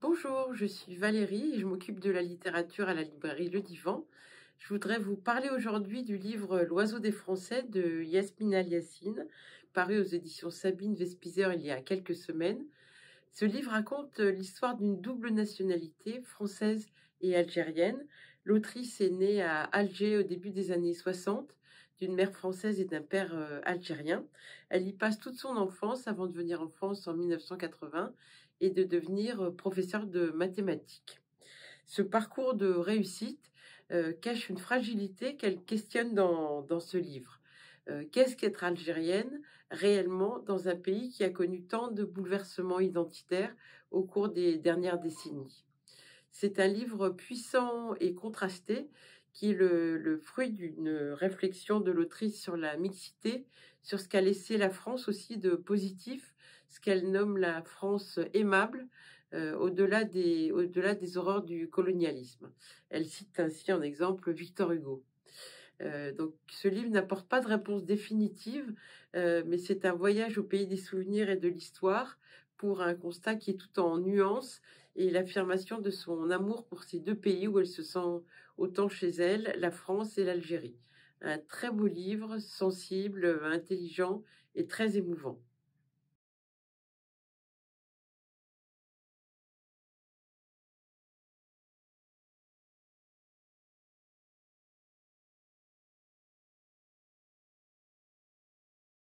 Bonjour, je suis Valérie et je m'occupe de la littérature à la librairie Le Divan. Je voudrais vous parler aujourd'hui du livre L'Oiseau des Français de Yasmine Al-Yassine, paru aux éditions Sabine Vespizer il y a quelques semaines. Ce livre raconte l'histoire d'une double nationalité, française et algérienne. L'autrice est née à Alger au début des années 60, d'une mère française et d'un père algérien. Elle y passe toute son enfance avant de venir en France en 1980 et de devenir professeure de mathématiques. Ce parcours de réussite cache une fragilité qu'elle questionne dans ce livre. Qu'est-ce qu'être algérienne réellement dans un pays qui a connu tant de bouleversements identitaires au cours des dernières décennies? C'est un livre puissant et contrasté qui est le fruit d'une réflexion de l'autrice sur la mixité, sur ce qu'a laissé la France aussi de positif, ce qu'elle nomme la France aimable, au-delà des horreurs du colonialisme. Elle cite ainsi en exemple Victor Hugo. Donc ce livre n'apporte pas de réponse définitive, mais c'est un voyage au pays des souvenirs et de l'histoire pour un constat qui est tout en nuances et l'affirmation de son amour pour ces deux pays où elle se sent autant chez elle, la France et l'Algérie. Un très beau livre, sensible, intelligent et très émouvant.